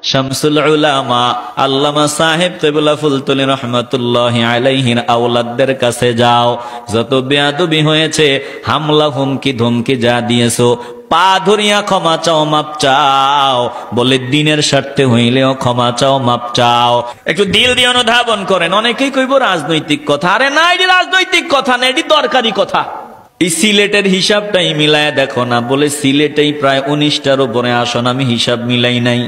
শামসুল উলামা আল্লামা সাহেব কিবলা ফুলতুলি রহমাতুল্লাহি আলাইহির আওলাদদের কাছে যাও, যত বেয়াদবি হয়েছে, হামলা হুমকি ধমকি যা দিয়েছো, পা ধরিয়া ক্ষমা চাও, মাপ চাও। বলে দিনের স্বার্থে হইলেও ক্ষমা চাও, মাপ চাও। একটু দিল দিয়ে অনুধাবন করেন। অনেকেই কইব রাজনৈতিক কথা। আরে না, এটি রাজনৈতিক কথা না, এটি দরকারি কথা। এই সিলেটের হিসাবটাই মিলায় দেখো না। বলে সিলেটেই প্রায় 19টার উপরে আসন, আমি হিসাব মিলাই নাই।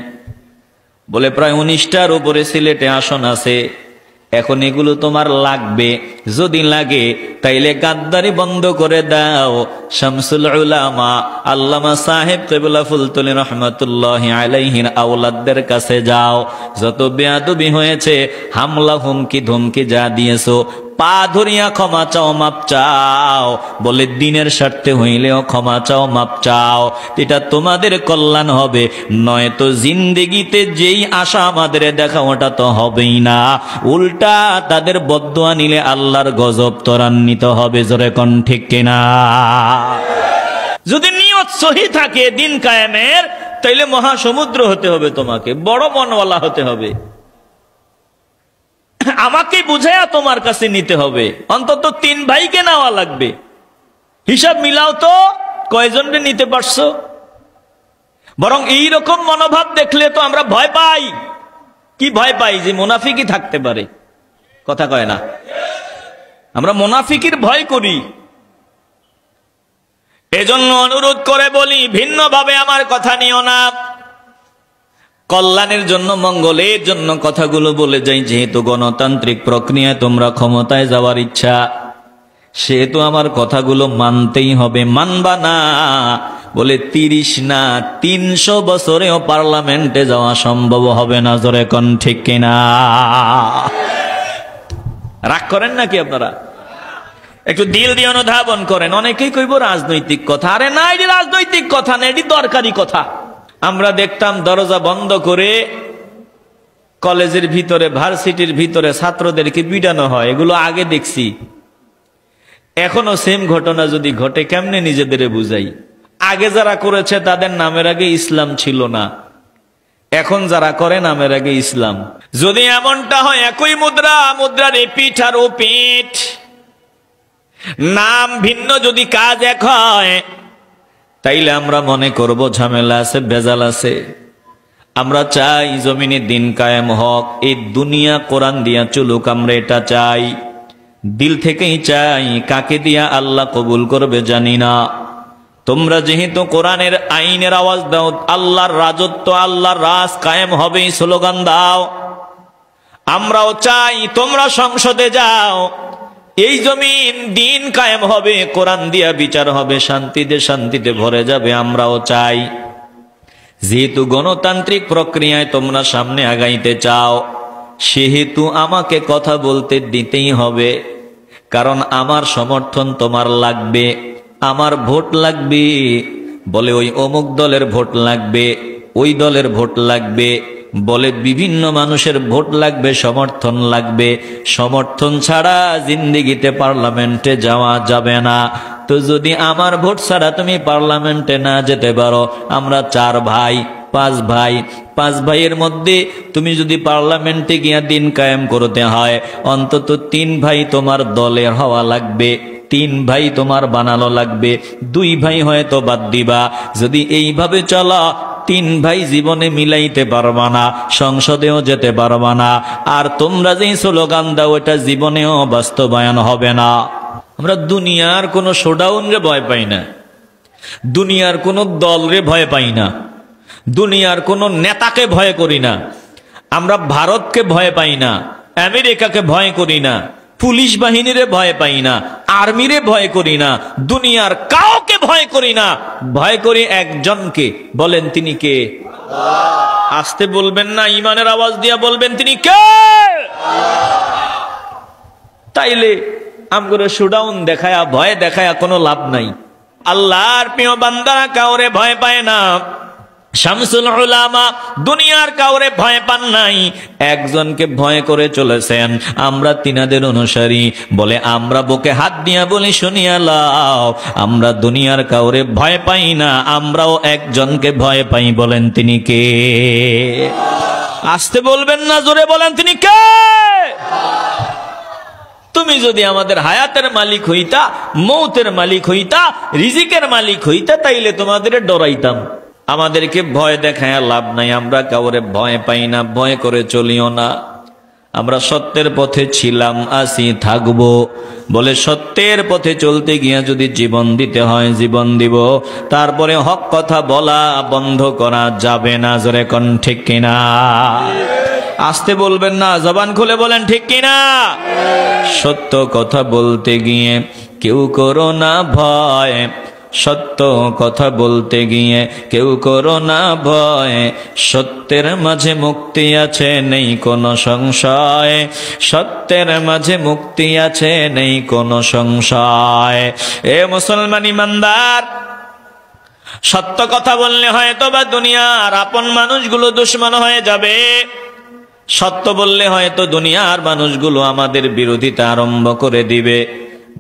বলে প্রায় 19টার উপরে সিলেটে আসন আছে। এখন এগুলো তোমার লাগবে, যদি লাগে তাইলে গাদ্দারি বন্ধ করে দাও। শামসুল উলামা আল্লামা সাহেব কিবলা ফুলতুলি রহমাতুল্লাহি আলাইহির আওলাদদের কাছে যাও, যত বেয়াদবি হয়েছে, হামলা হুমকি ধমকি যা দিয়েছো, পা ধরিয়া ক্ষমা চাও, মাপ চাও। বলে দিনের স্বার্থে হইলেও ক্ষমা চাও, মাপ চাও। এটা তোমাদের কল্যাণ হবে, নয়তো জিন্দেগিতে যেই আশা আমাদের দেখা ওটা তো হবেই না, উল্টা তাদের বদদুয়া নিলে আল্লাহর গজব ত্বরান্বিত হবে। জোরে কোন ঠিক কিনা? যদি নিয়ত সহি থাকে দিন কায়েমের, তাইলে মহাসমুদ্র হতে হবে, তোমাকে বড় মনওয়ালা হতে হবে। আমাকে বুঝাইয়া তোমার কাছে নিতে হবে। অন্তত 3 ভাইকে নেওয়া লাগবে। হিসাব মিলাও তো কয়জনকে নিতে পারছো। বরং এইরকম মনোভাব দেখলে তো আমরা ভয় পাই। কি ভয় পাই? যে মুনাফিকই থাকতে পারে। কথা কয় না, আমরা মুনাফিকের ভয় করি। এজন্য অনুরোধ করে বলি, ভিন্নভাবে আমার কথা নিও না। কল্যাণের জন্য, মঙ্গলের জন্য কথাগুলো বলে যাই। যেহেতু গণতান্ত্রিক প্রক্রিয়ায় তোমরা ক্ষমতায় যাওয়ার ইচ্ছা, সেহেতু আমার কথাগুলো মানতেই হবে। মানবা না? বলে 30 না 300 বছরেও পার্লামেন্টে যাওয়া সম্ভব হবে না। জোরে কোন ঠিক কিনা? রাগ করেন নাকি আপনারা? একটু দিল দিয়ে অনুধাবন করেন। অনেকেই কইব রাজনৈতিক কথা। আরে না, এটি রাজনৈতিক কথা না, এটি দরকারি কথা। আমরা দেখতাম দরজা বন্ধ করে কলেজের ভিতরে, ভার্সিটির ভিতরে ছাত্রদেরকে পিটানো হয়। এগুলো আগে দেখছি। এখনো সেম ঘটনা যদি ঘটে, কেমনে নিজেদের বুঝাই? আগে যারা করেছে তাদের নামের আগে ইসলাম ছিল না, এখন যারা করে নামের আগে ইসলাম। যদি এমনটা হয়, একই মুদ্রা, মুদ্রার এপিঠ আর ওপিঠ, নাম ভিন্ন, যদি কাজ এক হয়, তাইলে আমরা মনে করব ঝামেলা আছে, ভেজাল আছে। আমরা চাই জমিনে দিন কায়েম হক, এই দুনিয়া কোরআন দিয়া চলুক, আমরা এটা চাই, দিল থেকেই চাই। কাকে দিয়া আল্লাহ কবুল করবে জানি না। তোমরা যেহেতু কোরআনের আইনের আওয়াজ দাও, আল্লাহর রাজত্ব, আল্লাহর রাজ কায়েম হবে, স্লোগান দাও। আমরাও চাই তোমরা সংসদে যাও, এই জমিন দিন কায়েম হবে, কোরআন দিয়া বিচার হবে, শান্তিতে শান্তিতে ভরে যাবে। আমরাও চাই। যেহেতু গণতান্ত্রিক প্রক্রিয়ায় তোমরা সামনে আগাইতে চাও, সেহেতু আমাকে কথা বলতে দিতেই হবে। কারণ আমার সমর্থন তোমার লাগবে, আমার ভোট লাগবে। বলে ওই অমুক দলের ভোট লাগবে, ওই দলের ভোট লাগবে, বলে বিভিন্ন মানুষের ভোট লাগবে, সমর্থন লাগবে। সমর্থন ছাড়া জিন্দেগিতে পার্লামেন্টে যাওয়া যাবে না। তো যদি আমার ভোট ছাড়া তুমি পার্লামেন্টে না যেতে পারো, আমরা 4 ভাই 5 ভাই, 5 ভাইয়ের মধ্যে তুমি যদি পার্লামেন্টে গিয়া দিন কায়েম করতে হয়, অন্তত 3 ভাই তোমার দলের হওয়া লাগবে, 3 ভাই তোমার বানানো লাগবে, 2 ভাই হয়তো বাদ দিবা। যদি এইভাবে চলা, 3 ভাই জীবনে মিলাইতে পারবা না, সংসদেও যেতে পারবা না। আর তোমরা যেই স্লোগান দাও, এটা জীবনেও বাস্তবায়ন হবে না। আমরা দুনিয়ার কোনো শোডাউন রে ভয় পাই না, দুনিয়ার কোনো দল রে ভয় পাই না, দুনিয়ার কোনো নেতাকে ভয় করি না। আমরা ভারতকে ভয় পাই না, আমেরিকাকে ভয় করি না, পুলিশ বাহিনীরে ভয় পাই না, আর্মিরে ভয় করি না, দুনিয়ার কাউকে ভয় করি না। ভয় করি একজনকে। বলেন তিনি কে? আসতে বলবেন না, ইমানের আওয়াজ দিয়া বলবেন তিনি কে। তাইলে আমগরে শোডাউন দেখায়া, ভয় দেখায়া কোনো লাভ নাই। আল্লাহর প্রিয় বান্দারা কাউরে ভয় পায় না। শামসুল উলামা দুনিয়ার কাউরে ভয় পান নাই, একজনকে ভয় করে চলেছেন। আমরা তিনাদের অনুসারী। বলে আমরা বুকে হাত দিয়া বলি, শুনিয়া লাও, আমরা দুনিয়ার কাউরে ভয় পাই না, আমরাও একজনকে ভয় পাই। বলেন তিনি কে? আসতে বলবেন না, জোরে বলেন তিনি কে? তুমি যদি আমাদের হায়াতের মালিক হইতা, মৌতের মালিক হইতা, রিজিকের মালিক হইতা, তাইলে তোমাদের ডরাইতাম। আমাদেরকে ভয় দেখায় লাভ নাই, আমরা কাউরে ভয় পাই না, ভয় করে চলিও না। আমরা সত্যের পথে ছিলাম, আসি, থাকবো। বলে সত্যের পথে চলতে গিয়া যদি জীবন দিতে হয় জীবন দিব, তারপরে হক কথা বলা বন্ধ করা যাবে না। জোরে কোন ঠিক কিনা? আসতে বলবেন না, জবান খুলে বলেন ঠিক কিনা? সত্য কথা বলতে গিয়ে কেউ করো না ভয়, সত্য কথা বলতে গিয়ে কেউ করো না ভয়, সত্যের মাঝে মুক্তি আছে নেই কোনো সংশয়, সত্যের মাঝে মুক্তি আছে নেই কোনো সংশয়। এ মুসলমান ইমানদার, সত্য কথা বললে হয়তো বা দুনিয়ার আপন মানুষগুলো দুশ্মন হয়ে যাবে, সত্য বললে হয়তো দুনিয়ার মানুষগুলো আমাদের বিরোধিতা আরম্ভ করে দিবে।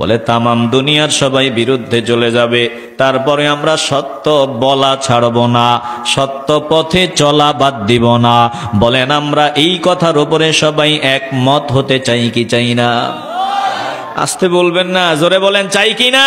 বলে তামাম দুনিয়ার সবাই বিরুদ্ধে চলে যাবে, তারপরে আমরা সত্য বলা ছাড়ব না, সত্য পথে চলা বাদ দিব না। বলেন আমরা এই কথার উপরে সবাই একমত হতে চাই কি চাই না? আসতে বলবেন না, জোরে বলেন চাই কি না?